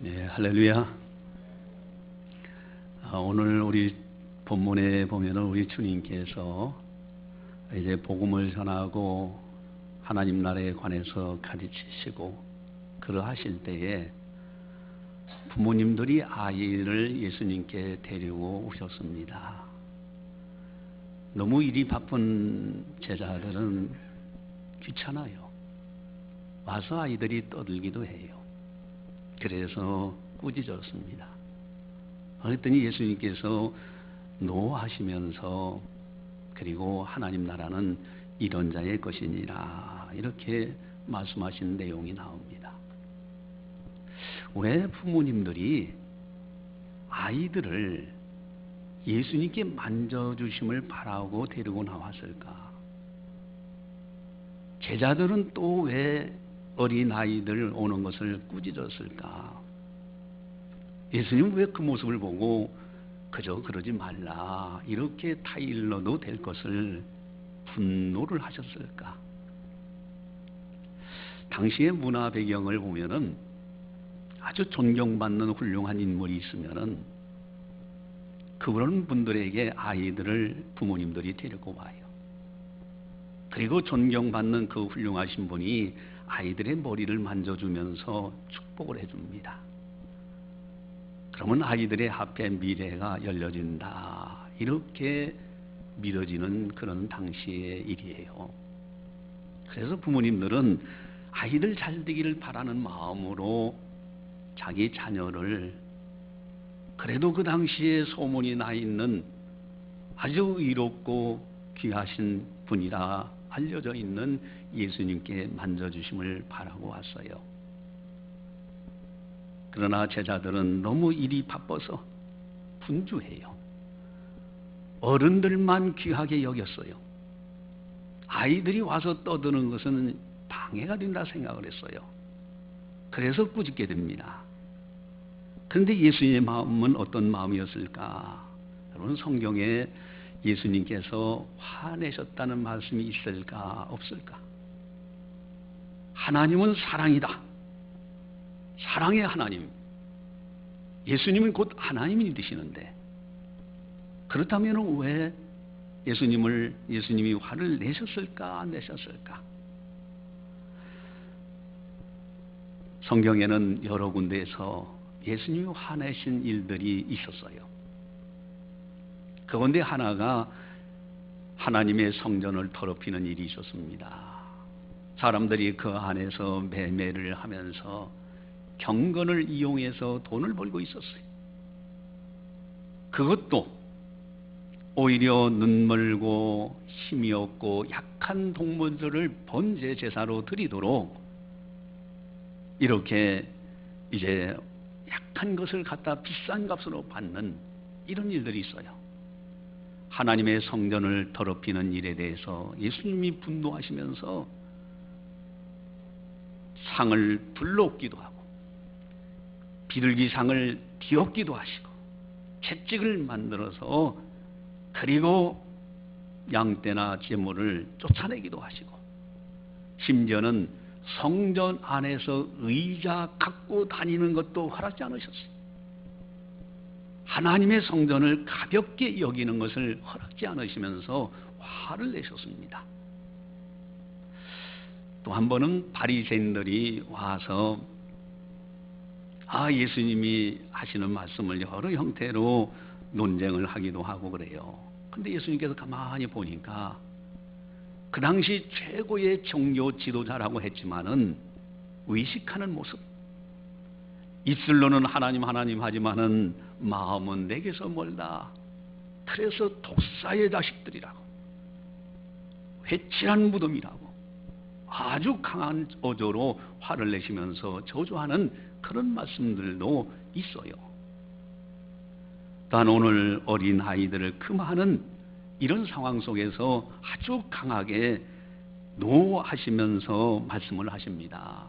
네, 할렐루야. 오늘 우리 본문에 보면은 우리 주님께서 이제 복음을 전하고 하나님 나라에 관해서 가르치시고 그러하실 때에 부모님들이 아이를 예수님께 데리고 오셨습니다. 너무 일이 바쁜 제자들은 귀찮아요. 와서 아이들이 떠들기도 해요. 그래서 꾸짖었습니다. 그랬더니 예수님께서 노하시면서 그리고 하나님 나라는 이런 자의 것이니라 이렇게 말씀하신 내용이 나옵니다. 왜 부모님들이 아이들을 예수님께 만져주심을 바라고 데리고 나왔을까? 제자들은 또 왜 어린 아이들 오는 것을 꾸짖었을까? 예수님은 왜 그 모습을 보고 그저 그러지 말라 이렇게 타일러도 될 것을 분노를 하셨을까? 당시의 문화 배경을 보면은 아주 존경받는 훌륭한 인물이 있으면은 그런 분들에게 아이들을 부모님들이 데리고 와요. 그리고 존경받는 그 훌륭하신 분이 아이들의 머리를 만져주면서 축복을 해줍니다. 그러면 아이들의 앞에 미래가 열려진다. 이렇게 믿어지는 그런 당시의 일이에요. 그래서 부모님들은 아이들 잘 되기를 바라는 마음으로 자기 자녀를 그래도 그 당시에 소문이 나 있는 아주 의롭고 귀하신 분이라 알려져 있는 예수님께 만져주심을 바라고 왔어요. 그러나 제자들은 너무 일이 바빠서 분주해요. 어른들만 귀하게 여겼어요. 아이들이 와서 떠드는 것은 방해가 된다 생각을 했어요. 그래서 꾸짖게 됩니다. 그런데 예수님의 마음은 어떤 마음이었을까? 여러분 성경에 예수님께서 화내셨다는 말씀이 있을까 없을까? 하나님은 사랑이다. 사랑의 하나님. 예수님은 곧 하나님이 되시는데 그렇다면 왜 예수님이 화를 내셨을까 안 내셨을까? 성경에는 여러 군데에서 예수님이 화내신 일들이 있었어요. 그런데 하나가 하나님의 성전을 더럽히는 일이 있었습니다. 사람들이 그 안에서 매매를 하면서 경건을 이용해서 돈을 벌고 있었어요. 그것도 오히려 눈멀고 힘이 없고 약한 동물들을 번제 제사로 드리도록 이렇게 이제 약한 것을 갖다 비싼 값으로 받는 이런 일들이 있어요. 하나님의 성전을 더럽히는 일에 대해서 예수님이 분노하시면서 상을 불러옵기도 하고 비둘기상을 뒤엎기도 하시고 채찍을 만들어서 그리고 양떼나 제물을 쫓아내기도 하시고 심지어는 성전 안에서 의자 갖고 다니는 것도 허락지 않으셨어요. 하나님의 성전을 가볍게 여기는 것을 허락지 않으시면서 화를 내셨습니다. 또 한 번은 바리새인들이 와서 예수님이 하시는 말씀을 여러 형태로 논쟁을 하기도 하고 그래요. 근데 예수님께서 가만히 보니까 그 당시 최고의 종교 지도자라고 했지만은 의식하는 모습. 입술로는 하나님 하지만은 마음은 내게서 멀다. 그래서 독사의 자식들이라고 회칠한 무덤이라고 아주 강한 어조로 화를 내시면서 저주하는 그런 말씀들도 있어요. 단 오늘 어린 아이들을 그 많은 이런 상황 속에서 아주 강하게 노하시면서 말씀을 하십니다.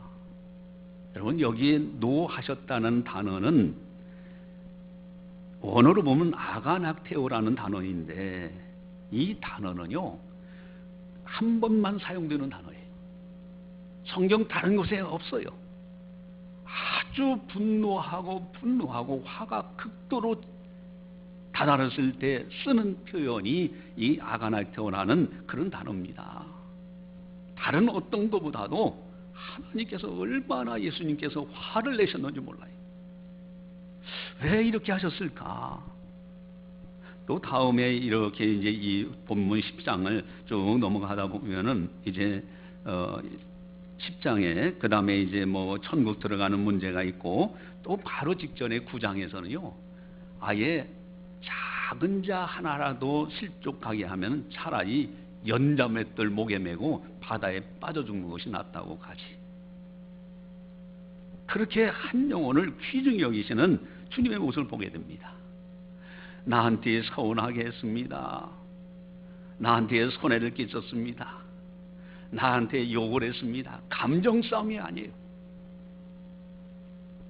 여러분 여기에 노하셨다는 단어는 원어로 보면 아가낙테오라는 단어인데 이 단어는요 한 번만 사용되는 단어예요. 성경 다른 곳에 없어요. 아주 분노하고 화가 극도로 다다랐을 때 쓰는 표현이 이 아가나이테오라는 그런 단어입니다. 다른 어떤 것보다도 하나님께서 얼마나 예수님께서 화를 내셨는지 몰라요. 왜 이렇게 하셨을까? 또 다음에 이렇게 이제 이 본문 10장을 쭉 넘어가다 보면은 이제 10장에 그 다음에 이제 뭐 천국 들어가는 문제가 있고, 또 바로 직전에 9장에서는요, 아예 작은 자 하나라도 실족하게 하면 차라리 연자맷들 목에 메고 바다에 빠져 죽는 것이 낫다고 가지. 그렇게 한 영혼을 귀중히 여기시는 주님의 모습을 보게 됩니다. 나한테 서운하게 했습니다. 나한테 손해를 끼쳤습니다. 나한테 욕을 했습니다. 감정 싸움이 아니에요.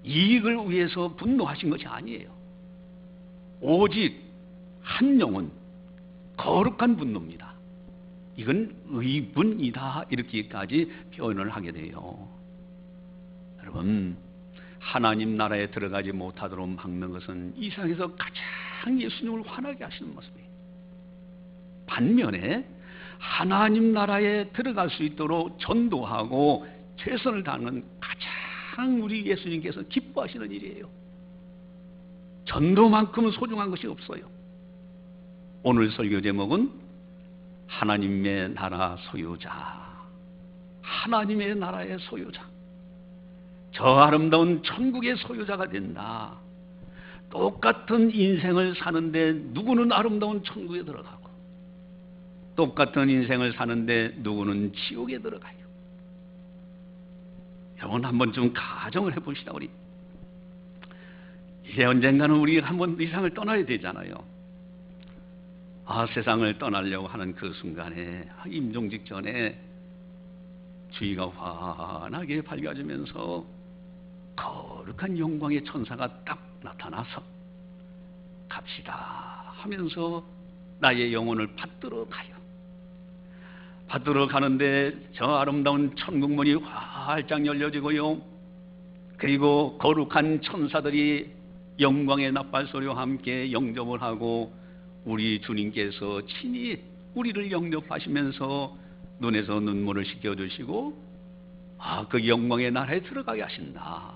이익을 위해서 분노하신 것이 아니에요. 오직 한 영혼, 거룩한 분노입니다. 이건 의분이다, 이렇게까지 표현을 하게 돼요. 여러분, 하나님 나라에 들어가지 못하도록 막는 것은 이 세상에서 가장 예수님을 화나게 하시는 모습이에요. 반면에 하나님 나라에 들어갈 수 있도록 전도하고 최선을 다하는 가장 우리 예수님께서 기뻐하시는 일이에요. 전도만큼은 소중한 것이 없어요. 오늘 설교 제목은 하나님의 나라 소유자, 하나님의 나라의 소유자, 저 아름다운 천국의 소유자가 된다. 똑같은 인생을 사는데 누구는 아름다운 천국에 들어가고, 똑같은 인생을 사는데 누구는 지옥에 들어가요. 여러분, 한번 좀 가정을 해봅시다. 우리 이제 언젠가는 우리가 한번 이 세상을 떠나야 되잖아요. 세상을 떠나려고 하는 그 순간에, 임종 직전에 주의가 환하게 밝아지면서 거룩한 영광의 천사가 딱 나타나서 갑시다 하면서 나의 영혼을 받들어 가요. 받들어 가는데 저 아름다운 천국문이 활짝 열려지고요, 그리고 거룩한 천사들이 영광의 나팔소리와 함께 영접을 하고, 우리 주님께서 친히 우리를 영접하시면서 눈에서 눈물을 씻겨주시고 그 영광의 나라에 들어가게 하신다.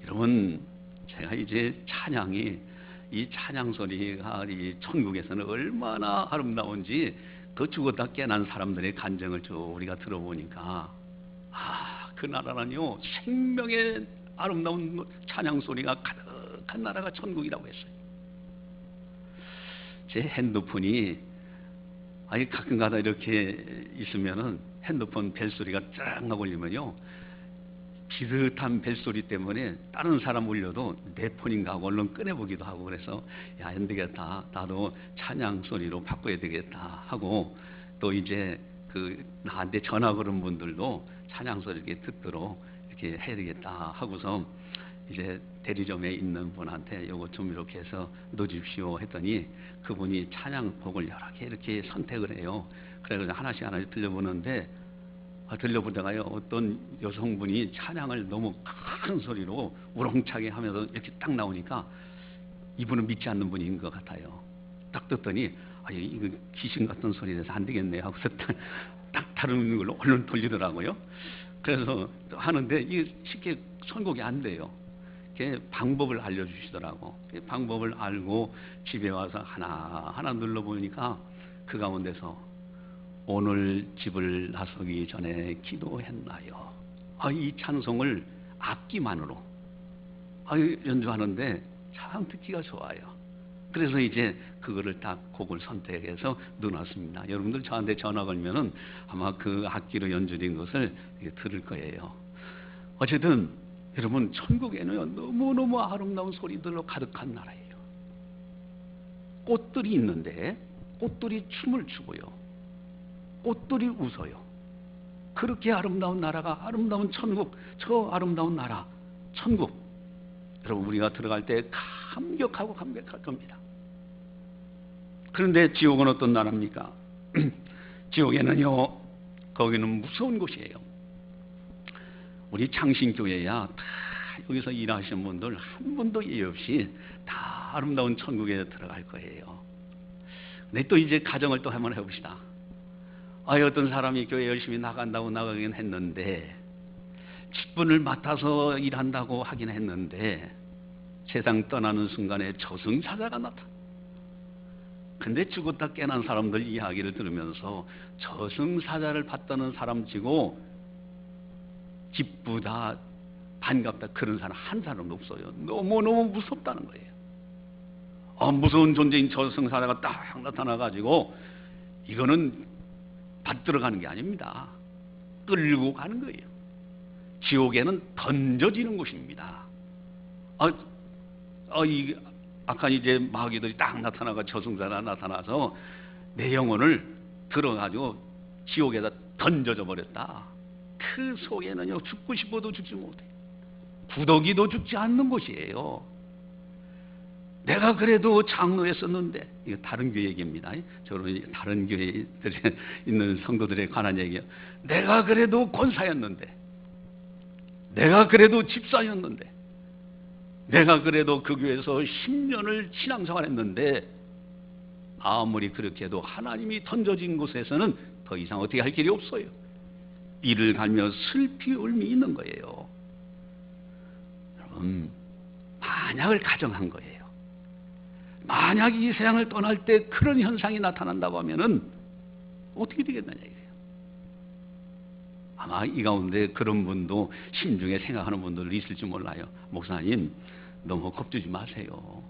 여러분, 제가 이제 이 찬양 소리가 이 천국에서는 얼마나 아름다운지 그 죽었다 깨난 사람들의 간증을 우리가 들어보니까, 그 나라는요, 생명의 아름다운 찬양 소리가 가득한 나라가 천국이라고 했어요. 제 핸드폰이 가끔가다 이렇게 있으면은 핸드폰 벨소리가 쫙 울리면요, 비슷한 벨소리 때문에 다른 사람 울려도 내 폰인가 하고 얼른 꺼내보기도 하고, 그래서 안 되겠다, 나도 찬양 소리로 바꿔야 되겠다 하고, 또 이제 나한테 전화 그런 분들도 찬양 소리 이렇게 듣도록 이렇게 해야 되겠다 하고서 이제 대리점에 있는 분한테 요거 좀 이렇게 해서 넣어주십시오 했더니, 그분이 찬양곡을 여러 개 이렇게 선택을 해요. 그래서 하나씩 들려보는데, 들려보다가요, 어떤 여성분이 찬양을 너무 큰 소리로 우렁차게 하면서 이렇게 딱 나오니까 이분은 믿지 않는 분인 것 같아요. 딱 듣더니 이거 귀신 같은 소리라서 안 되겠네 하고서 딱 다른 걸로 얼른 돌리더라고요. 그래서 하는데 이게 쉽게 선곡이 안 돼요. 방법을 알려주시더라고. 방법을 알고 집에 와서 하나하나 눌러보니까 그 가운데서 오늘 집을 나서기 전에 기도했나요? 이 찬송을 악기만으로 연주하는데 참 듣기가 좋아요. 그래서 이제 그거를 딱 곡을 선택해서 넣어놨습니다. 여러분들 저한테 전화 걸면은 아마 그 악기로 연주된 것을 들을 거예요. 어쨌든 여러분, 천국에는 너무너무 아름다운 소리들로 가득한 나라예요. 꽃들이 있는데 꽃들이 춤을 추고요, 꽃들이 웃어요. 그렇게 아름다운 나라가, 아름다운 천국, 저 아름다운 나라 천국, 여러분 우리가 들어갈 때 감격할 겁니다. 그런데 지옥은 어떤 나라입니까? 지옥에는요, 거기는 무서운 곳이에요. 우리 창신교회야 다 여기서 일하시는 분들 한 분도 예의 없이 다 아름다운 천국에 들어갈 거예요. 근데 또 이제 가정을 또 한번 해봅시다. 어떤 사람이 교회 열심히 나간다고 나가긴 했는데 직분을 맡아서 일한다고 하긴 했는데 세상 떠나는 순간에 저승사자가 나타나. 근데 죽었다 깨난 사람들 이야기를 들으면서 저승사자를 받다는 사람 치고 기쁘다 반갑다 그런 사람 한 사람도 없어요. 너무너무 무섭다는 거예요. 무서운 존재인 저승사자가 딱 나타나가지고 이거는 받들어 가는 게 아닙니다. 끌고 가는 거예요. 지옥에는 던져지는 곳입니다. 아까 이제 마귀들이 딱 나타나가 저승사자가 나타나서 내 영혼을 들어가지고 지옥에다 던져져 버렸다. 그 속에는요 죽고 싶어도 죽지 못해. 구더기도 죽지 않는 곳이에요. 내가 그래도 장로였었는데, 이거 다른 교회 얘기입니다. 저는 다른 교회에 있는 성도들에 관한 얘기예요. 내가 그래도 권사였는데, 내가 그래도 집사였는데, 내가 그래도 그 교회에서 10년을 신앙생활했는데 아무리 그렇게 해도 하나님이 던져진 곳에서는 더 이상 어떻게 할 길이 없어요. 이를 갈며 슬피 울미 있는 거예요. 여러분, 만약을 가정한 거예요. 만약 이 세상을 떠날 때 그런 현상이 나타난다고 하면은 어떻게 되겠느냐 이거예요. 아마 이 가운데 그런 분도 심중에 생각하는 분들도 있을지 몰라요. 목사님, 너무 겁주지 마세요.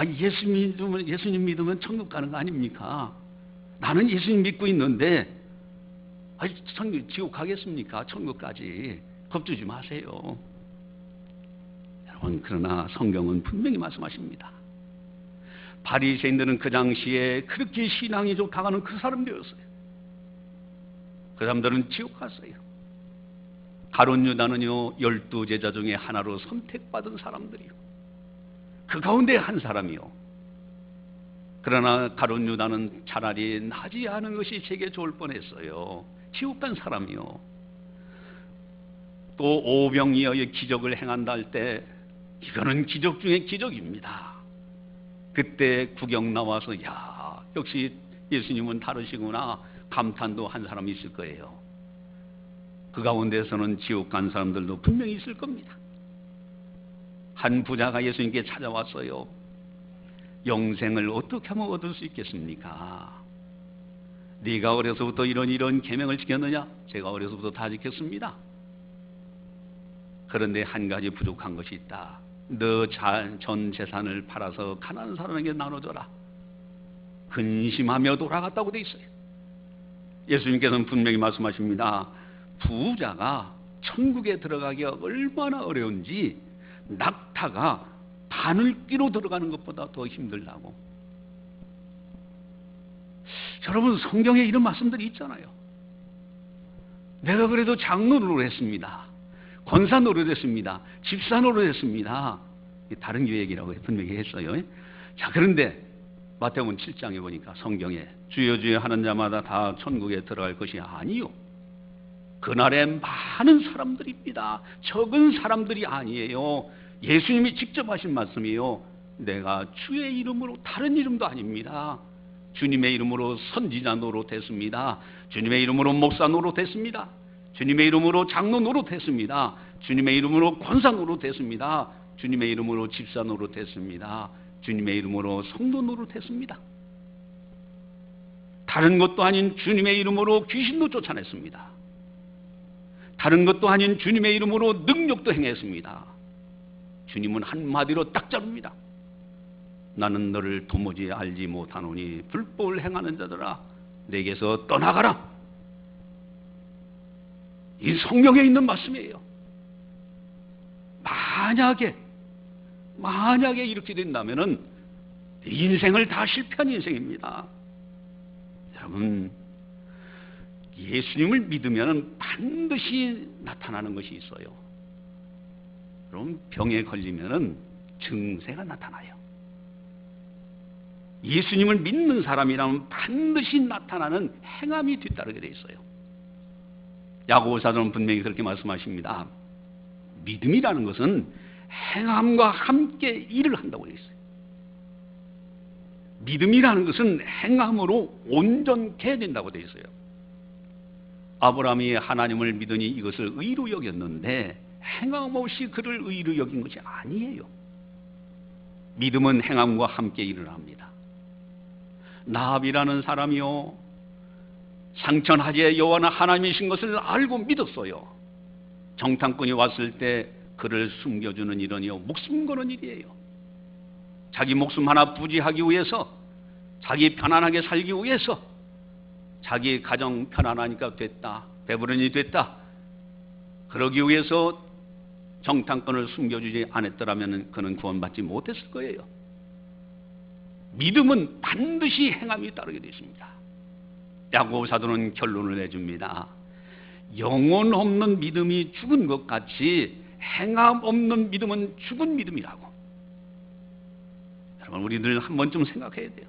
예수님 믿으면 천국 가는 거 아닙니까? 나는 예수님 믿고 있는데 지옥 가겠습니까? 천국까지. 겁주지 마세요. 여러분, 그러나 성경은 분명히 말씀하십니다. 바리새인들은 그 당시에 그렇게 신앙이 좋다가는 그 사람들이었어요. 그 사람들은 지옥 갔어요. 가룟 유다는요 12제자 중에 하나로 선택받은 사람들이요. 그 가운데 한 사람이요. 그러나 가룟 유다는 차라리 나지 않은 것이 제게 좋을 뻔했어요. 지옥 간 사람이요. 또 오병이어의 기적을 행한다 할 때 이거는 기적 중에 기적입니다. 그때 구경 나와서 야 역시 예수님은 다르시구나 감탄도 한 사람이 있을 거예요. 그 가운데서는 지옥 간 사람들도 분명히 있을 겁니다. 한 부자가 예수님께 찾아왔어요. 영생을 어떻게 하면 얻을 수 있겠습니까? 네가 어려서부터 이런 계명을 지켰느냐? 제가 어려서부터 다 지켰습니다. 그런데 한 가지 부족한 것이 있다. 너 전 재산을 팔아서 가난한 사람에게 나눠줘라. 근심하며 돌아갔다고 돼 있어요. 예수님께서는 분명히 말씀하십니다. 부자가 천국에 들어가기가 얼마나 어려운지 낙타가 바늘귀로 들어가는 것보다 더 힘들다고. 여러분, 성경에 이런 말씀들이 있잖아요. 내가 그래도 장로 노릇했습니다. 권사 노릇했습니다. 집사 노릇했습니다. 다른 교회 얘기라고 분명히 했어요. 자, 그런데 마태복음 7장에 보니까 성경에 주여 주여 하는 자마다 다 천국에 들어갈 것이 아니요. 그날에 많은 사람들입니다. 적은 사람들이 아니에요. 예수님이 직접 하신 말씀이에요. 내가 주의 이름으로, 다른 이름도 아닙니다. 주님의 이름으로 선지자 노릇했습니다. 주님의 이름으로 목사 노릇했습니다. 주님의 이름으로 장로 노릇했습니다. 주님의 이름으로 권사 노릇했습니다. 주님의 이름으로 집사 노릇했습니다. 주님의 이름으로 성도 노릇했습니다. 다른 것도 아닌 주님의 이름으로 귀신도 쫓아냈습니다. 다른 것도 아닌 주님의 이름으로 능력도 행했습니다. 주님은 한마디로 딱 자릅니다. 나는 너를 도무지 알지 못하노니 불법을 행하는 자들아 내게서 떠나가라. 이 성경에 있는 말씀이에요. 만약에 이렇게 된다면은 인생을 다 실패한 인생입니다. 여러분, 예수님을 믿으면 반드시 나타나는 것이 있어요. 그럼 병에 걸리면은 증세가 나타나요. 예수님을 믿는 사람이라면 반드시 나타나는 행함이 뒤따르게 돼 있어요. 야고보 사도는 분명히 그렇게 말씀하십니다. 믿음이라는 것은 행함과 함께 일을 한다고 되어 있어요. 믿음이라는 것은 행함으로 온전케 해야 된다고 되어 있어요. 아브라함이 하나님을 믿으니 이것을 의로 여겼는데 행함 없이 그를 의로 여긴 것이 아니에요. 믿음은 행함과 함께 일을 합니다. 나합이라는 사람이요, 상천하지의 여호와는 하나님이신 것을 알고 믿었어요. 정탐꾼이 왔을 때 그를 숨겨주는 일은요, 목숨 거는 일이에요. 자기 목숨 하나 부지하기 위해서, 자기 편안하게 살기 위해서, 자기 가정 편안하니까 됐다, 배부른이 됐다, 그러기 위해서 정탐꾼을 숨겨주지 않았더라면 그는 구원받지 못했을 거예요. 믿음은 반드시 행함이 따르게 되어 있습니다. 야고보 사도는 결론을 내줍니다. 영혼 없는 믿음이 죽은 것 같이 행함 없는 믿음은 죽은 믿음이라고. 여러분, 우리들 한 번쯤 생각해야 돼요.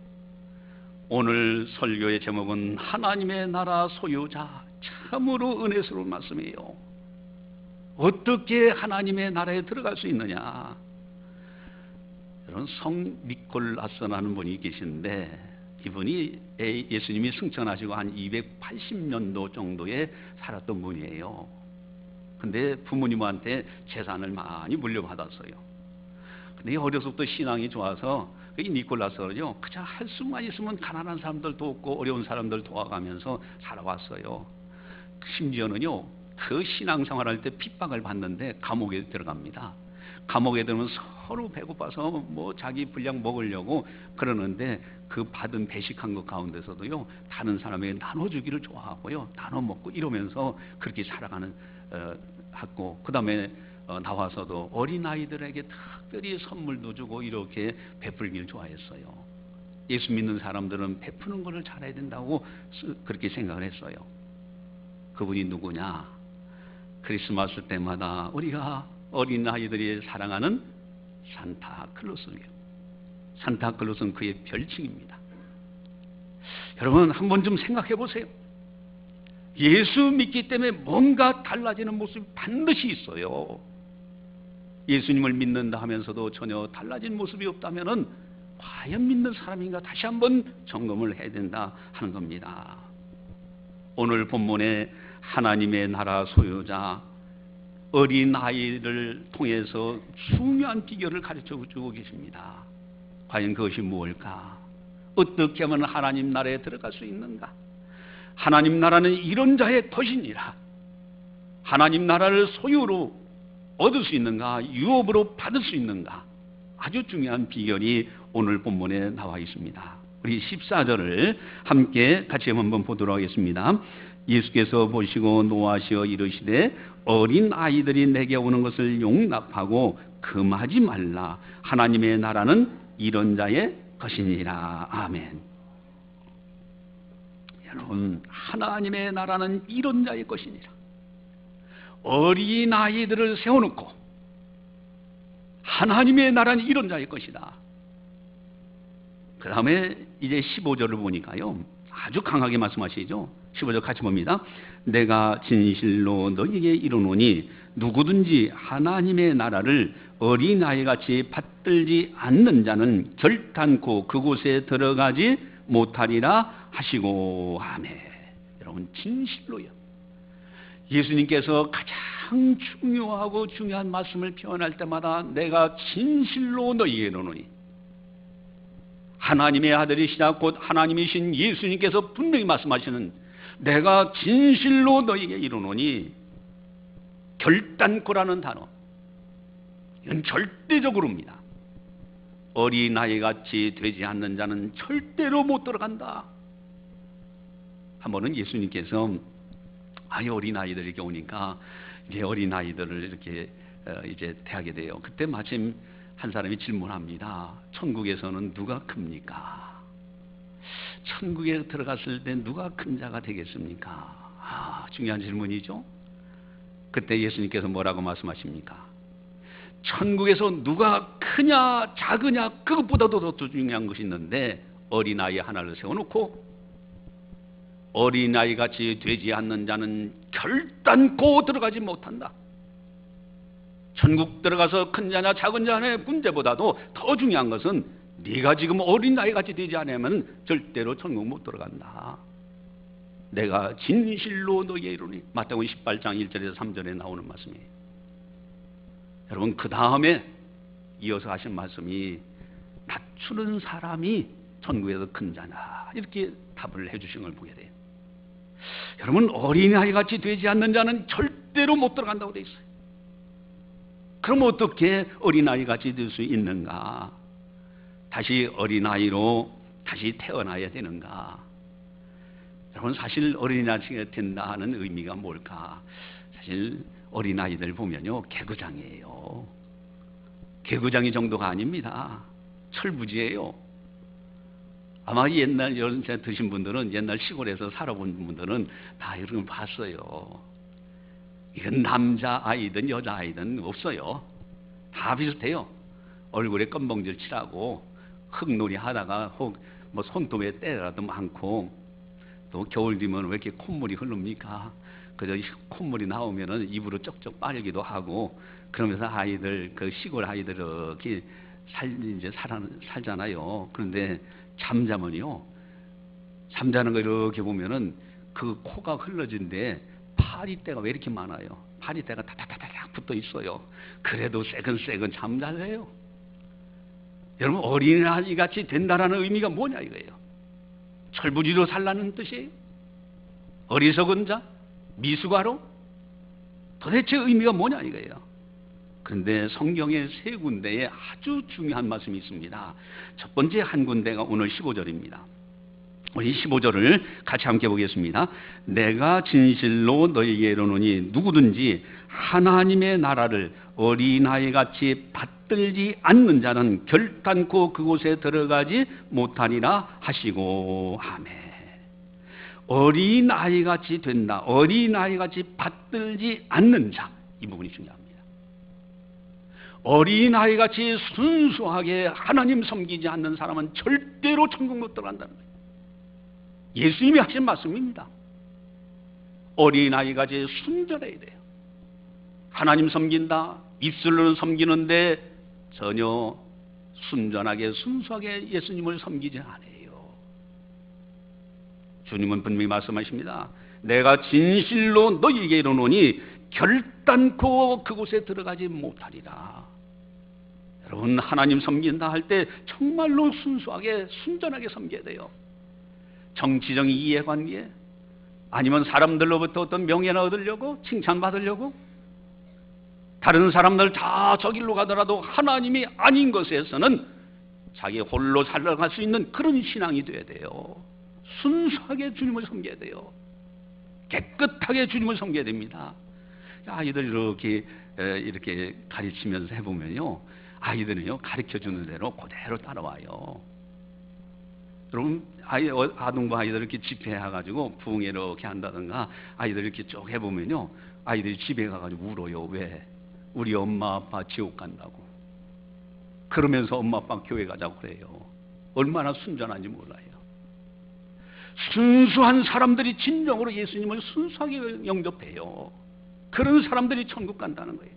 오늘 설교의 제목은 하나님의 나라 소유자, 참으로 은혜스러운 말씀이에요. 어떻게 하나님의 나라에 들어갈 수 있느냐? 여러분, 성 니콜라스라는 분이 계신데, 이분이 예수님이 승천하시고 한 280년도 정도에 살았던 분이에요. 근데 부모님한테 재산을 많이 물려받았어요. 근데 어려서부터 신앙이 좋아서 이 니콜라스는요, 그저 할 수만 있으면 가난한 사람들 돕고 어려운 사람들 도와가면서 살아왔어요. 심지어는요, 그 신앙생활할 때 핍박을 받는데 감옥에 들어갑니다. 감옥에 들으면 서로 배고파서 뭐 자기 분량 먹으려고 그러는데 그 받은 배식한 것 가운데서도요, 다른 사람에게 나눠주기를 좋아하고요, 나눠 먹고 이러면서 그렇게 살아가는 하고, 그 다음에 나와서도 어린 아이들에게 특별히 선물도 주고 이렇게 베풀기를 좋아했어요. 예수 믿는 사람들은 베푸는 것을 잘해야 된다고 그렇게 생각을 했어요. 그분이 누구냐? 크리스마스 때마다 우리가 어린 아이들이 사랑하는 산타클로스예요. 산타클로스는 그의 별칭입니다. 여러분, 한 번 좀 생각해 보세요. 예수 믿기 때문에 뭔가 달라지는 모습이 반드시 있어요. 예수님을 믿는다 하면서도 전혀 달라진 모습이 없다면 과연 믿는 사람인가 다시 한번 점검을 해야 된다 하는 겁니다. 오늘 본문에 하나님의 나라 소유자, 어린 아이를 통해서 중요한 비결을 가르쳐 주고 계십니다. 과연 그것이 무엇일까? 어떻게 하면 하나님 나라에 들어갈 수 있는가? 하나님 나라는 이런 자의 것이니라. 하나님 나라를 소유로 얻을 수 있는가? 유업으로 받을 수 있는가? 아주 중요한 비결이 오늘 본문에 나와 있습니다. 우리 14절을 함께 같이 한번 보도록 하겠습니다. 예수께서 보시고 노하시어 이르시되 어린 아이들이 내게 오는 것을 용납하고 금하지 말라. 하나님의 나라는 이런 자의 것이니라. 아멘. 여러분, 하나님의 나라는 이런 자의 것이니라. 어린 아이들을 세워놓고 하나님의 나라는 이런 자의 것이다. 그 다음에 이제 15절을 보니까요, 아주 강하게 말씀하시죠. 15절 같이 봅니다. 내가 진실로 너희에게 이르노니 누구든지 하나님의 나라를 어린아이같이 받들지 않는 자는 결단코 그곳에 들어가지 못하리라 하시고. 아멘. 여러분, 진실로요. 예수님께서 가장 중요하고 중요한 말씀을 표현할 때마다 내가 진실로 너희에게 이르노니, 하나님의 아들이시자 곧 하나님이신 예수님께서 분명히 말씀하시는 내가 진실로 너희에게 이르노니, 결단코라는 단어, 이건 절대적으로입니다. 어린아이같이 되지 않는 자는 절대로 못 들어간다. 한 번은 예수님께서 어린아이들에게 오니까 이제 어린아이들을 이렇게 이제 대하게 돼요. 그때 마침 한 사람이 질문합니다. 천국에서는 누가 큽니까? 천국에 들어갔을 때 누가 큰 자가 되겠습니까? 중요한 질문이죠. 그때 예수님께서 뭐라고 말씀하십니까? 천국에서 누가 크냐 작으냐 그것보다도 더 중요한 것이 있는데, 어린아이 하나를 세워놓고 어린아이같이 되지 않는 자는 결단코 들어가지 못한다. 천국 들어가서 큰 자냐 작은 자의 문제보다도 더 중요한 것은 네가 지금 어린아이같이 되지 않으면 절대로 천국 못 들어간다. 내가 진실로 너희에게 이르노니. 마태복음 18장 1절에서 3절에 나오는 말씀이에요. 여러분, 그 다음에 이어서 하신 말씀이 낮추는 사람이 천국에서 큰 자냐, 이렇게 답을 해주신 걸 보게 돼요. 여러분, 어린아이같이 되지 않는 자는 절대로 못 들어간다고 돼 있어요. 그럼 어떻게 어린아이같이 될 수 있는가? 다시 어린아이로 다시 태어나야 되는가? 여러분, 사실 어린아이가 된다 하는 의미가 뭘까? 사실 어린아이들 보면요, 개구장이에요. 개구장이 정도가 아닙니다. 철부지예요. 아마 옛날 연세 드신 분들은, 옛날 시골에서 살아본 분들은 다 이런 걸 봤어요. 이건 남자아이든 여자아이든 없어요. 다 비슷해요. 얼굴에 껌벙질 칠하고 흙놀이 하다가 혹 뭐 손톱에 때라도 많고, 또 겨울 되면 왜 이렇게 콧물이 흐릅니까? 그저 콧물이 나오면은 입으로 쩍쩍 빨기도 하고, 그러면서 아이들, 그 시골 아이들 이렇게 이제 살잖아요. 그런데 잠자면요, 잠자는 거 이렇게 보면은 그 코가 흘러진데 파리떼가 왜 이렇게 많아요? 파리떼가 다다다닥 붙어 있어요. 그래도 새근새근 잠잘해요. 여러분, 어린아이 같이 된다라는 의미가 뭐냐 이거예요. 철부지로 살라는 뜻이에요. 어리석은 자, 미숙아로, 도대체 의미가 뭐냐 이거예요. 그런데 성경의 세 군데에 아주 중요한 말씀이 있습니다. 첫 번째 한 군데가 오늘 15절입니다. 우리 15절을 같이 함께 보겠습니다. 내가 진실로 너희에게 이르노니 누구든지 하나님의 나라를 어린아이같이 받들지 않는 자는 결단코 그곳에 들어가지 못하리라 하시고. 아멘. 어린아이같이 된다, 어린아이같이 받들지 않는 자, 이 부분이 중요합니다. 어린아이같이 순수하게 하나님 섬기지 않는 사람은 절대로 천국 못 들어간다는 거예요. 예수님이 하신 말씀입니다. 어린아이같이 순전해야 돼요. 하나님 섬긴다, 입술로는 섬기는데 전혀 순전하게 순수하게 예수님을 섬기지 않아요. 주님은 분명히 말씀하십니다. 내가 진실로 너희에게 이르노니 결단코 그곳에 들어가지 못하리라. 여러분, 하나님 섬긴다 할 때 정말로 순수하게 순전하게 섬겨야 돼요. 정치적 이해관계, 아니면 사람들로부터 어떤 명예나 얻으려고, 칭찬받으려고, 다른 사람들 다 저 길로 가더라도 하나님이 아닌 것에서는 자기 홀로 살아갈 수 있는 그런 신앙이 돼야 돼요. 순수하게 주님을 섬겨야 돼요. 깨끗하게 주님을 섬겨야 됩니다. 아이들 이렇게 가르치면서 해보면요, 아이들은요, 가르쳐주는 대로 그대로 따라와요. 여러분, 아동부 아이들 이렇게 집회해가지고 부흥회 이렇게 한다든가, 아이들 이렇게 쭉 해보면요, 아이들이 집에 가가지고 울어요. 왜? 우리 엄마 아빠 지옥 간다고. 그러면서 엄마 아빠 교회 가자고 그래요. 얼마나 순전한지 몰라요. 순수한 사람들이 진정으로 예수님을 순수하게 영접해요. 그런 사람들이 천국 간다는 거예요.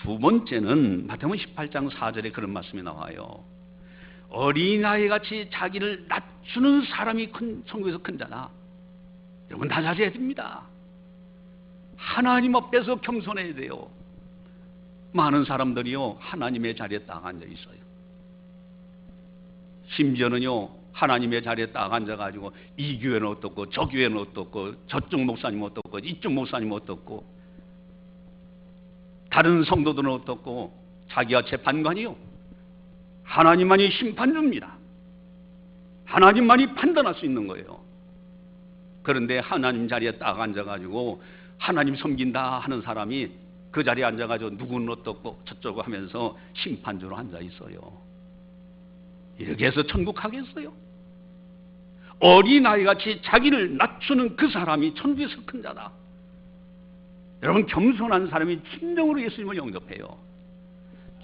두 번째는 마태복음 18장 4절에 그런 말씀이 나와요. 어린아이같이 자기를 낮추는 사람이 천국에서 큰 자다. 여러분, 낮아져야 됩니다. 하나님 앞에서 겸손해야 돼요. 많은 사람들이요, 하나님의 자리에 딱 앉아 있어요. 심지어는요, 하나님의 자리에 딱 앉아가지고 이 교회는 어떻고, 저 교회는 어떻고, 저쪽 목사님 어떻고, 이쪽 목사님 어떻고, 다른 성도들은 어떻고, 자기와 재판관이요, 하나님만이 심판주입니다. 하나님만이 판단할 수 있는 거예요. 그런데 하나님 자리에 딱 앉아가지고 하나님 섬긴다 하는 사람이 그 자리에 앉아가지고 누구는 어떻고 저쩌고 하면서 심판주로 앉아 있어요. 이렇게 해서 천국 가겠어요? 어린아이같이 자기를 낮추는 그 사람이 천국에서 큰 자다. 여러분, 겸손한 사람이 진정으로 예수님을 영접해요.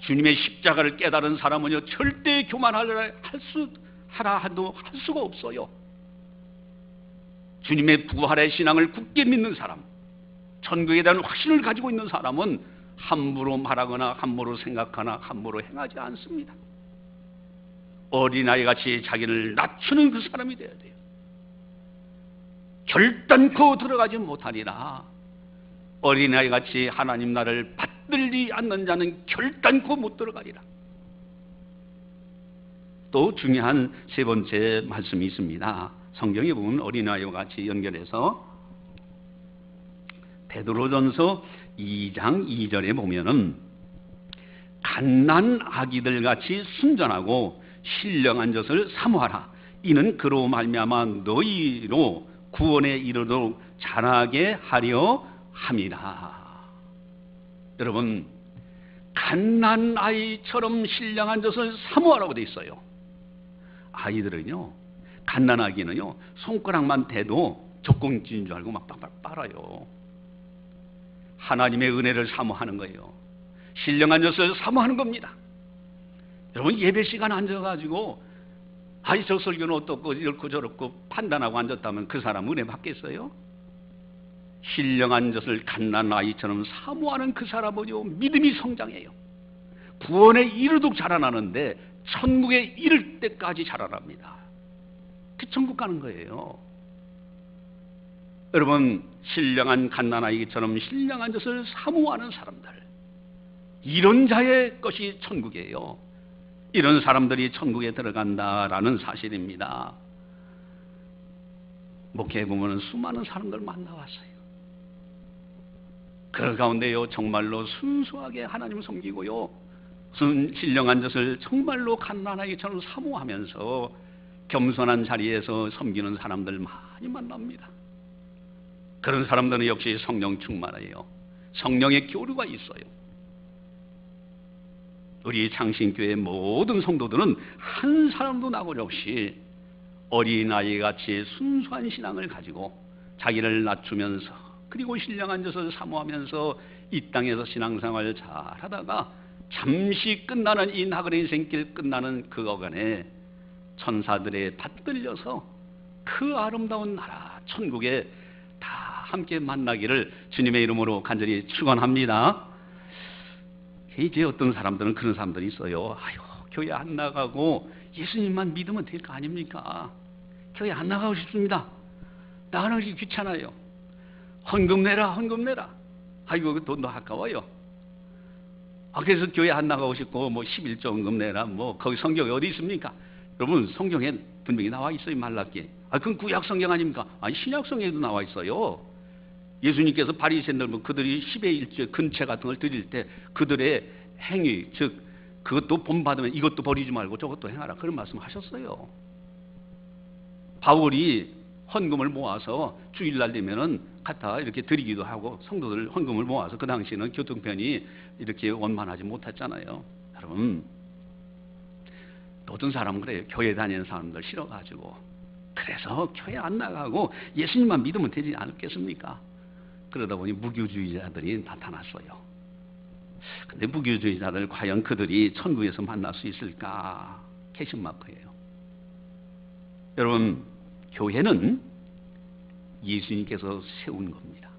주님의 십자가를 깨달은 사람은요, 절대 교만하라 할 수가 없어요. 주님의 부활의 신앙을 굳게 믿는 사람, 천국에 대한 확신을 가지고 있는 사람은 함부로 말하거나 함부로 생각하거나 함부로 행하지 않습니다. 어린아이같이 자기를 낮추는 그 사람이 되어야 돼요. 결단코 들어가지 못하리라. 어린아이같이 하나님 나라를 받들지 않는 자는 결단코 못 들어가리라. 또 중요한 세 번째 말씀이 있습니다. 성경에 보면 어린아이와 같이 연결해서 베드로전서 2장 2절에 보면은 갓난 아기들 같이 순전하고 신령한 젖을 사모하라. 이는 그로 말미암아 너희로 구원에 이르도록 자라게 하려 함이라. 여러분, 갓난 아이처럼 신령한 젖을 사모하라고 돼 있어요. 아이들은요, 갓난 아기는요, 손가락만 대도 젖꼭지인 줄 알고 막 빡빡 빨아요. 하나님의 은혜를 사모하는 거예요. 신령한 젖을 사모하는 겁니다. 여러분, 예배 시간 앉아가지고 아이 저 설교는 어떻고 이렇고 저렇고 판단하고 앉았다면 그 사람 은혜 받겠어요? 신령한 젖을 갓난 아이처럼 사모하는 그 사람은요, 믿음이 성장해요. 구원에 이르도록 자라나는데 천국에 이를 때까지 자라납니다. 그 천국 가는 거예요. 여러분, 신령한 갓난 아이처럼 신령한 젖을 사모하는 사람들, 이런 자의 것이 천국이에요. 이런 사람들이 천국에 들어간다라는 사실입니다. 목회에 보면 수많은 사람들 만나왔어요. 그 가운데요, 정말로 순수하게 하나님 섬기고요, 신령한 젖을 정말로 갓난아이처럼 사모하면서 겸손한 자리에서 섬기는 사람들 많이 만납니다. 그런 사람들은 역시 성령 충만해요. 성령의 교류가 있어요. 우리 창신교회 모든 성도들은 한 사람도 나고리 없이 어린아이같이 순수한 신앙을 가지고 자기를 낮추면서 그리고 신령한 젖을 사모하면서 이 땅에서 신앙생활을 잘 하다가 잠시 끝나는 이 나그네 인생길 끝나는 그 어간에 천사들의 받들려서 그 아름다운 나라 천국에 다 함께 만나기를 주님의 이름으로 간절히 축원합니다. 이제 어떤 사람들은 그런 사람들이 있어요. 아유, 교회 안 나가고 예수님만 믿으면 될 거 아닙니까? 교회 안 나가고 싶습니다. 나가기 귀찮아요. 헌금 내라, 헌금 내라. 아이고, 그 돈도 아까워요. 그래서 교회 안 나가고 싶고, 11조 헌금 내라, 거기 성경에 어디 있습니까? 여러분, 성경에 분명히 나와 있어요, 말라기에. 그건 구약 성경 아닙니까? 아니, 신약 성경에도 나와 있어요. 예수님께서 바리새인들, 그들이 10의 1조 근체 같은 걸 드릴 때 그들의 행위, 즉 그것도 본받으면 이것도 버리지 말고 저것도 행하라, 그런 말씀 하셨어요. 바울이 헌금을 모아서 주일날 되면은 갖다 이렇게 드리기도 하고, 성도들 헌금을 모아서, 그 당시에는 교통편이 이렇게 원만하지 못했잖아요. 여러분, 어떤 사람은 그래요. 교회 다니는 사람들 싫어가지고, 그래서 교회 안 나가고 예수님만 믿으면 되지 않겠습니까? 그러다 보니 무교주의자들이 나타났어요. 근데 무교주의자들, 과연 그들이 천국에서 만날 수 있을까? 캐션마크예요. 여러분, 교회는 예수님께서 세운 겁니다.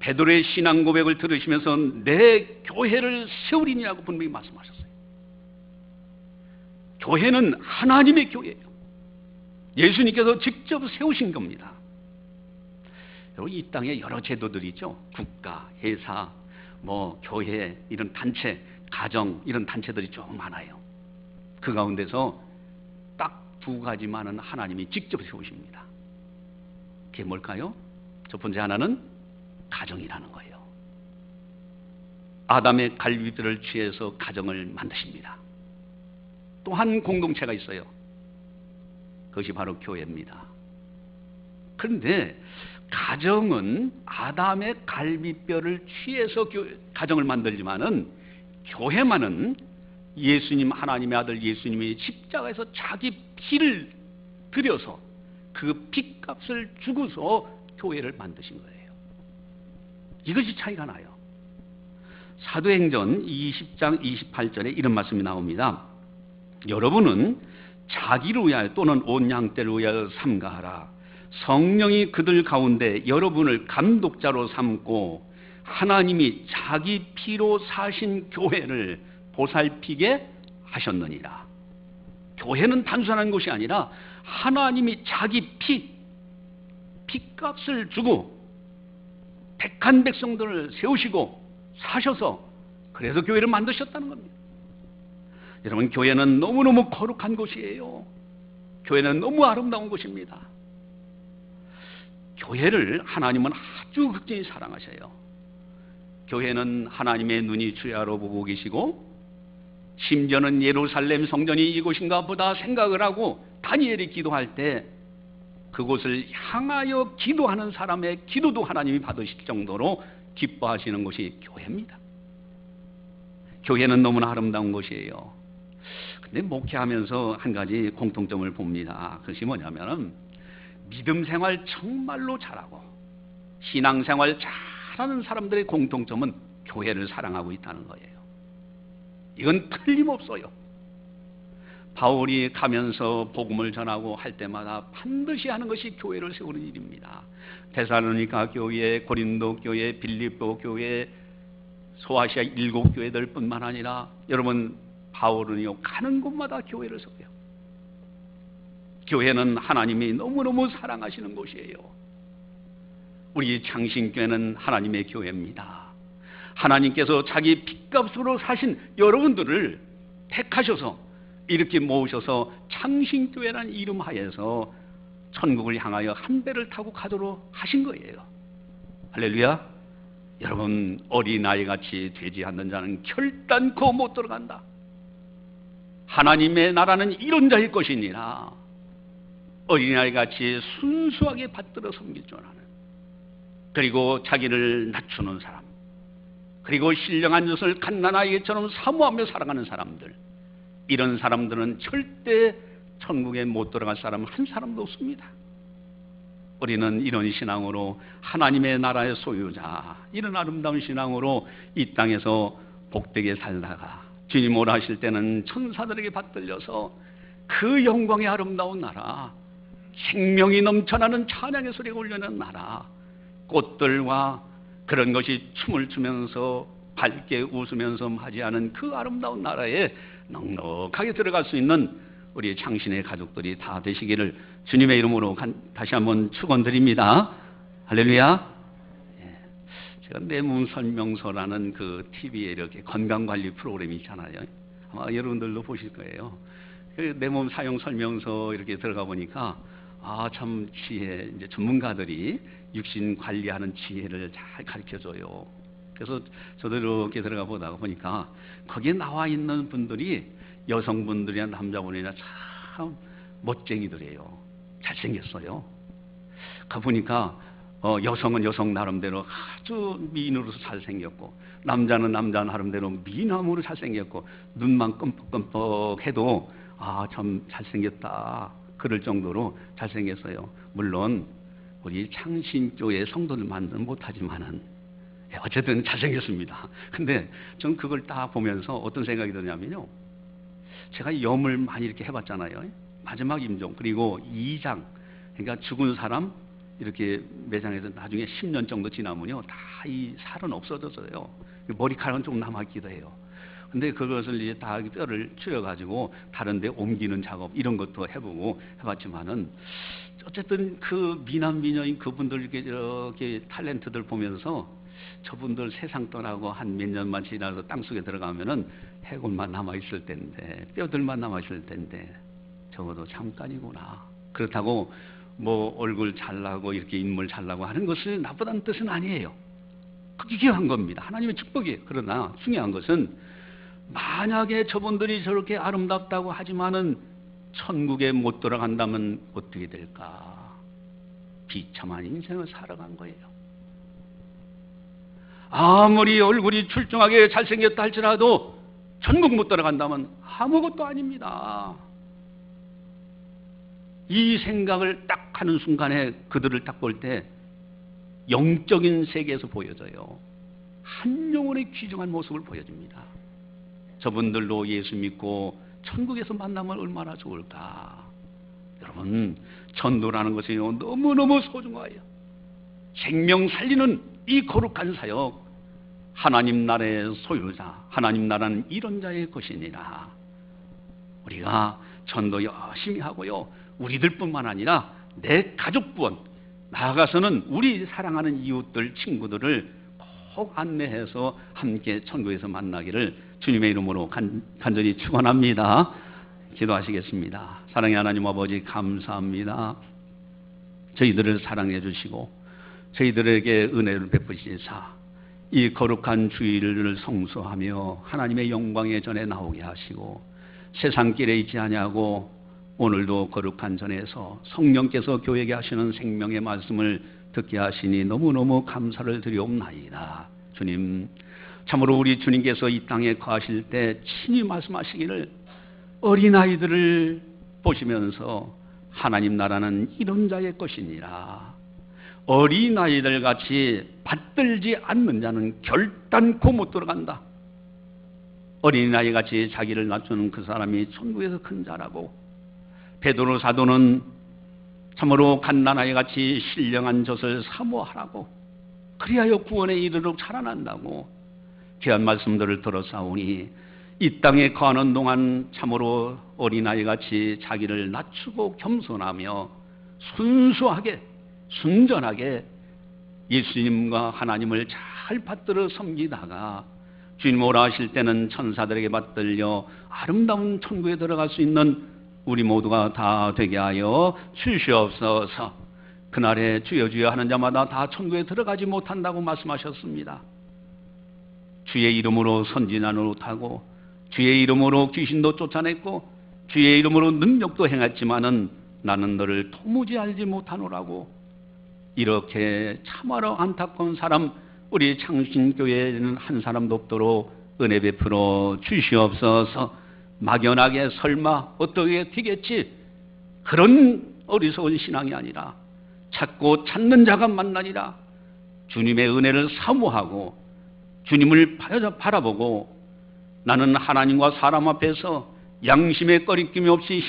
베드로의 신앙 고백을 들으시면서 내 교회를 세우리니라고 분명히 말씀하셨어요. 교회는 하나님의 교회예요. 예수님께서 직접 세우신 겁니다. 여러분, 이 땅에 여러 제도들이 있죠. 국가, 회사, 교회, 이런 단체, 가정, 이런 단체들이 좀 많아요. 그 가운데서 딱 두 가지만은 하나님이 직접 세우십니다. 그게 뭘까요? 첫 번째 하나는 가정이라는 거예요. 아담의 갈비뼈를 취해서 가정을 만드십니다. 또 한 공동체가 있어요. 그것이 바로 교회입니다. 그런데 가정은 아담의 갈비뼈를 취해서 가정을 만들지만은, 교회만은 예수님, 하나님의 아들 예수님이 십자가에서 자기 피를 들여서 그 피값을 주고서 교회를 만드신 거예요. 이것이 차이가 나요. 사도행전 20장 28절에 이런 말씀이 나옵니다. 여러분은 자기를 위하여 또는 온 양떼를 위하여 삼가하라. 성령이 그들 가운데 여러분을 감독자로 삼고 하나님이 자기 피로 사신 교회를 보살피게 하셨느니라. 교회는 단순한 것이 아니라 하나님이 자기 피값을 주고 택한 백성들을 세우시고 사셔서 그래서 교회를 만드셨다는 겁니다. 여러분, 교회는 너무너무 거룩한 곳이에요. 교회는 너무 아름다운 곳입니다. 교회를 하나님은 아주 극진히 사랑하셔요. 교회는 하나님의 눈이 주야로 보고 계시고, 심지어는 예루살렘 성전이 이곳인가 보다 생각을 하고 다니엘이 기도할 때 그곳을 향하여 기도하는 사람의 기도도 하나님이 받으실 정도로 기뻐하시는 곳이 교회입니다. 교회는 너무나 아름다운 곳이에요. 근데 목회하면서 한 가지 공통점을 봅니다. 그것이 뭐냐면은 믿음 생활 정말로 잘하고 신앙생활 잘하는 사람들의 공통점은 교회를 사랑하고 있다는 거예요. 이건 틀림없어요. 바울이 가면서 복음을 전하고 할 때마다 반드시 하는 것이 교회를 세우는 일입니다. 데살로니가 교회, 고린도 교회, 빌립보 교회, 소아시아 7교회들 뿐만 아니라 여러분, 바울은요 가는 곳마다 교회를 세워요. 교회는 하나님이 너무너무 사랑하시는 곳이에요. 우리 창신교회는 하나님의 교회입니다. 하나님께서 자기 핏값으로 사신 여러분들을 택하셔서 이렇게 모으셔서 창신교회라는 이름 하에서 천국을 향하여 한 배를 타고 가도록 하신 거예요. 할렐루야. 여러분, 어린아이같이 되지 않는 자는 결단코 못 들어간다. 하나님의 나라는 이런 자일 것이니라. 어린아이같이 순수하게 받들어 섬길 줄 아는, 그리고 자기를 낮추는 사람, 그리고 신령한 것을 갓난아이처럼 사모하며 살아가는 사람들, 이런 사람들은 절대 천국에 못 들어갈 사람 한 사람도 없습니다. 우리는 이런 신앙으로 하나님의 나라의 소유자, 이런 아름다운 신앙으로 이 땅에서 복되게 살다가 주님 오라 하실 때는 천사들에게 받들려서 그 영광의 아름다운 나라, 생명이 넘쳐나는 찬양의 소리가 울려는 나라, 꽃들과 그런 것이 춤을 추면서 밝게 웃으면서 맞이하는 그 아름다운 나라에 넉넉하게 들어갈 수 있는 우리 창신의 가족들이 다 되시기를 주님의 이름으로 다시 한번 축원드립니다. 할렐루야. 제가 내 몸 설명서라는 그 TV에 이렇게 건강관리 프로그램이 있잖아요. 아마 여러분들도 보실 거예요. 내 몸 사용 설명서 이렇게 들어가 보니까 참 지혜, 이제 전문가들이 육신 관리하는 지혜를 잘 가르쳐줘요. 그래서 저도 이렇게 들어가 보다가 보니까 거기에 나와 있는 분들이 여성분들이나 남자분이나 참 멋쟁이들이에요. 잘생겼어요. 가보니까 여성은 여성 나름대로 아주 미인으로서 잘생겼고, 남자는 남자 나름대로 미남으로 잘생겼고, 눈만 끔뻑끔뻑해도 참 잘생겼다 그럴 정도로 잘생겼어요. 물론 우리 창신교회 성도들만은 못하지만은 어쨌든 잘생겼습니다. 근데 전 그걸 딱 보면서 어떤 생각이 드냐면요, 제가 염을 많이 이렇게 해봤잖아요. 마지막 임종, 그리고 이장, 그러니까 죽은 사람 이렇게 매장에서 나중에 10년 정도 지나면요, 다 이 살은 없어졌어요. 머리카락은 좀 남아있기도 해요. 근데 그것을 이제 다 뼈를 추려가지고 다른 데 옮기는 작업, 이런 것도 해보고 해봤지만은, 어쨌든 그 미남 미녀인 그분들 이렇게 탤런트들 보면서 저분들 세상 떠나고 한 몇 년만 지나서 땅속에 들어가면은 해골만 남아있을 텐데, 뼈들만 남아있을 텐데, 적어도 잠깐이구나. 그렇다고 뭐 얼굴 잘나고 이렇게 인물 잘나고 하는 것은 나쁘다는 뜻은 아니에요. 그게 귀한 겁니다. 하나님의 축복이에요. 그러나 중요한 것은, 만약에 저분들이 저렇게 아름답다고 하지만은 천국에 못 들어간다면 어떻게 될까? 비참한 인생을 살아간 거예요. 아무리 얼굴이 출중하게 잘생겼다 할지라도 천국 못 들어간다면 아무것도 아닙니다. 이 생각을 딱 하는 순간에 그들을 딱 볼 때 영적인 세계에서 보여져요. 한 영혼의 귀중한 모습을 보여줍니다. 저분들도 예수 믿고 천국에서 만나면 얼마나 좋을까. 여러분, 전도라는 것이 너무너무 소중해요. 생명 살리는 이 거룩한 사역, 하나님 나라의 소유자, 하나님 나라는 이런 자의 것이니라. 우리가 전도 열심히 하고요, 우리들뿐만 아니라 내 가족분, 나아가서는 우리 사랑하는 이웃들, 친구들을 꼭 안내해서 함께 천국에서 만나기를 주님의 이름으로 간절히 축원합니다. 기도하시겠습니다. 사랑의 하나님 아버지, 감사합니다. 저희들을 사랑해 주시고 저희들에게 은혜를 베푸시사 이 거룩한 주일을 성수하며 하나님의 영광의 전에 나오게 하시고 세상 길에 있지 아니하고 오늘도 거룩한 전에서 성령께서 교회에게 하시는 생명의 말씀을 듣게 하시니 너무너무 감사를 드리옵나이다. 주님, 참으로 우리 주님께서 이 땅에 거하실 때 친히 말씀하시기를 어린아이들을 보시면서 하나님 나라는 이런 자의 것이니라. 어린아이들 같이 받들지 않는 자는 결단코 못 들어간다. 어린아이 같이 자기를 낮추는 그 사람이 천국에서 큰 자라고, 베드로 사도는 참으로 갓난아이 같이 신령한 젖을 사모하라고, 그리하여 구원에 이르도록 자라난다고 귀한 말씀들을 들어사오니 이 땅에 거하는 동안 참으로 어린아이 같이 자기를 낮추고 겸손하며 순수하게 순전하게 예수님과 하나님을 잘 받들어 섬기다가 주님 오라 하실 때는 천사들에게 받들려 아름다운 천국에 들어갈 수 있는 우리 모두가 다 되게 하여 주시옵소서. 그날에 주여 주여 하는 자마다 다 천국에 들어가지 못한다고 말씀하셨습니다. 주의 이름으로 선지자는 못하고 주의 이름으로 귀신도 쫓아냈고 주의 이름으로 능력도 행했지만은 나는 너를 도무지 알지 못하노라고, 이렇게 참으로 안타까운 사람 우리 창신교회에는 한 사람도 없도록 은혜 베풀어 주시옵소서. 막연하게 설마 어떻게 되겠지, 그런 어리석은 신앙이 아니라 찾고 찾는 자가 만나니라. 주님의 은혜를 사모하고 주님을 바라보고 나는 하나님과 사람 앞에서 양심의 꺼리낌이 없이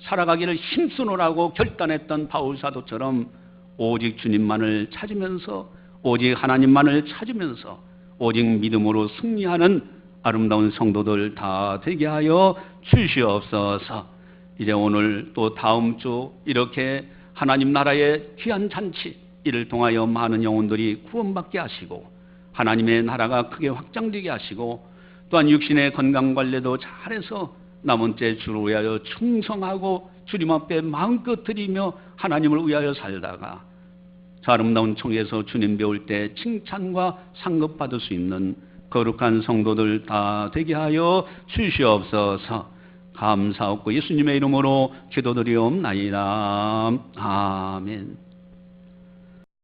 살아가기를 힘쓰노라고 결단했던 바울사도처럼 오직 주님만을 찾으면서 오직 하나님만을 찾으면서 오직 믿음으로 승리하는 아름다운 성도들 다 되게 하여 주시옵소서. 이제 오늘 또 다음 주 이렇게 하나님 나라의 귀한 잔치, 이를 통하여 많은 영혼들이 구원받게 하시고 하나님의 나라가 크게 확장되게 하시고 또한 육신의 건강관리도 잘해서 남은 때 주를 위하여 충성하고 주님 앞에 마음껏 드리며 하나님을 위하여 살다가 저 아름다운 총에서 주님 배울 때 칭찬과 상급받을 수 있는 거룩한 성도들 다 되게 하여 주시옵소서. 감사하고 예수님의 이름으로 기도드리옵나이다. 아멘.